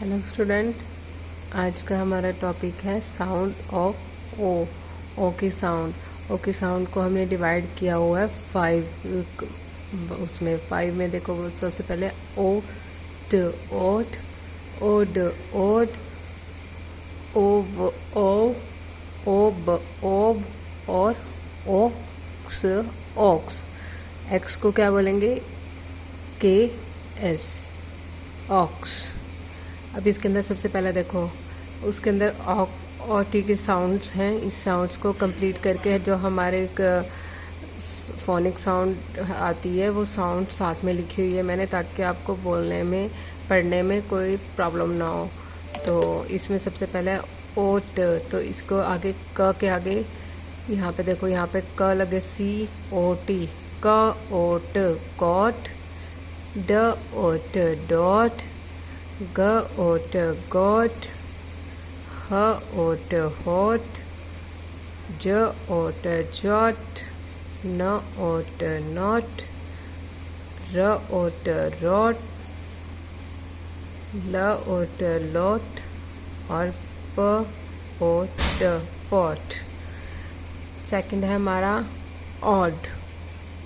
Hello student, आज का हमारा टॉपिक है साउंड ऑफ ओ। ओ की साउंड को हमने डिवाइड किया हुआ है 5। उसमें 5 में देखो, सबसे पहले ओ ट ओट, ओड ओड, ओव ओ, ओब ओब और ओक्स ऑक्स। एक्स को क्या बोलेंगे? के एस, ऑक्स। अब इसके अंदर सबसे पहले देखो, उसके अंदर और टी के साउंड्स हैं। इस साउंड्स को कंप्लीट करके जो हमारे एक फोनिक साउंड आती है, वो साउंड साथ में लिखी हुई है मैंने, ताकि आपको बोलने में पढ़ने में कोई प्रॉब्लम ना हो। तो इसमें सबसे पहले ओट, तो इसको आगे क के आगे यहाँ पे देखो, यहाँ पे क लगे सी ओ टी, क ओट कॉट, ड ओट डॉट, ग ओट गोट, ह ओट होट, ज ओट जॉट, न ओट नॉट, र ओट रोट, ल ओट लोट और प ओट पॉट। सेकंड है हमारा ऑड।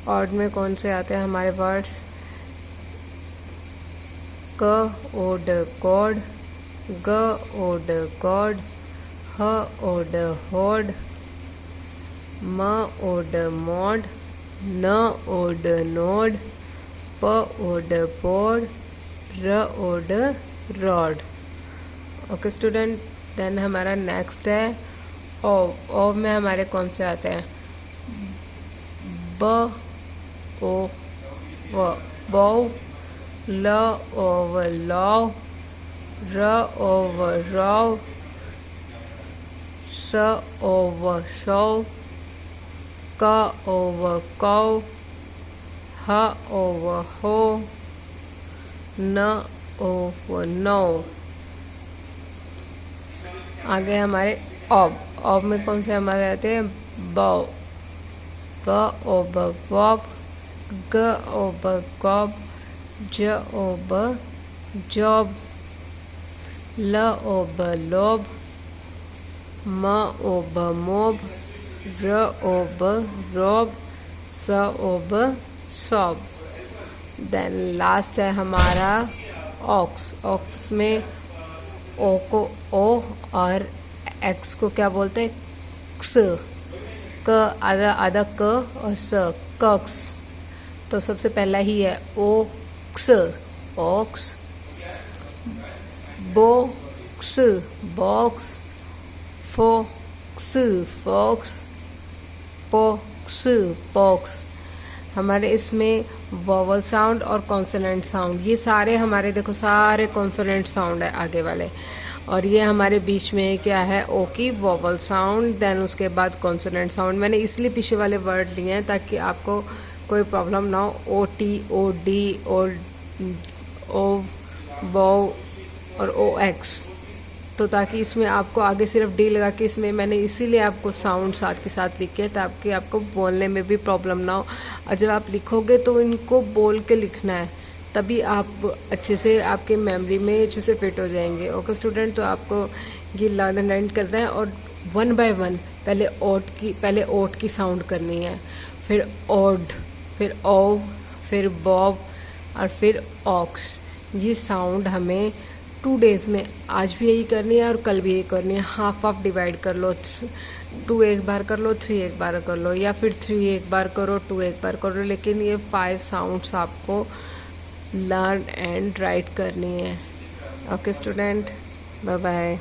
ऑड में कौन से आते हैं हमारे वर्ड्स? क ओड कॉड, ग ओड गॉड, ह ओड होड, म ओड मॉड, न ओड नोड, प ओड पोड, र ओड रॉड। ओके स्टूडेंट, देन हमारा नेक्स्ट है ओव। ओव में हमारे कौन से आते हैं? ब ओ व बो, ल ओव लव, र ओव रव, स ओव सौ, क ओव कौ, ह ओव हो, न ओव नो। आगे हमारे ऑब। ऑब में कौन से हमारे आते हैं? बौ, ब ओब बॉब, ग ओब गॉब, ज ओब जॉब, ल ओब लोब, म ओब मोब, र ओब रोब, स ओब सॉब। देन लास्ट है हमारा ऑक्स। ऑक्स में ओ को ओ और एक्स को क्या बोलते हैं? क्स। क आधा आधा क और स, कक्स। तो सबसे पहला ही है ओ क्स, ऑक्स, बोक्स बॉक्स, फोक्स फॉक्स, पोक्स पॉक्स। हमारे इसमें वॉवल साउंड और कॉन्सोनेंट साउंड, ये सारे हमारे देखो सारे कॉन्सोनेंट साउंड है आगे वाले, और ये हमारे बीच में क्या है? ओ की वॉवल साउंड, देन उसके बाद कॉन्सोनेंट साउंड। मैंने इसलिए पीछे वाले वर्ड लिए हैं ताकि आपको कोई प्रॉब्लम ना हो। ओ टी, ओ डी, ओ बो और ओ एक्स। तो ताकि इसमें आपको आगे सिर्फ डी लगा के, इसमें मैंने इसीलिए आपको साउंड साथ के साथ लिखे ताकि आपको बोलने में भी प्रॉब्लम ना हो। और जब आप लिखोगे तो इनको बोल के लिखना है, तभी आप अच्छे से आपके मेमोरी में अच्छे से फिट हो जाएंगे। ओके स्टूडेंट, तो आपको ये लर्न एंड करना है, और 1 बाय 1 पहले ओट की साउंड करनी है, फिर ओड, फिर ओव, फिर बॉब और फिर ऑक्स। ये साउंड हमें 2 डेज में आज भी यही करनी है और कल भी यही करनी है। हाफ हाफ डिवाइड कर लो, 2 एक बार कर लो, 3 एक बार कर लो, या फिर 3 एक बार करो, 2 एक बार करो, लेकिन ये 5 साउंड्स आपको लर्न एंड राइट करनी है। Okay student, bye bye.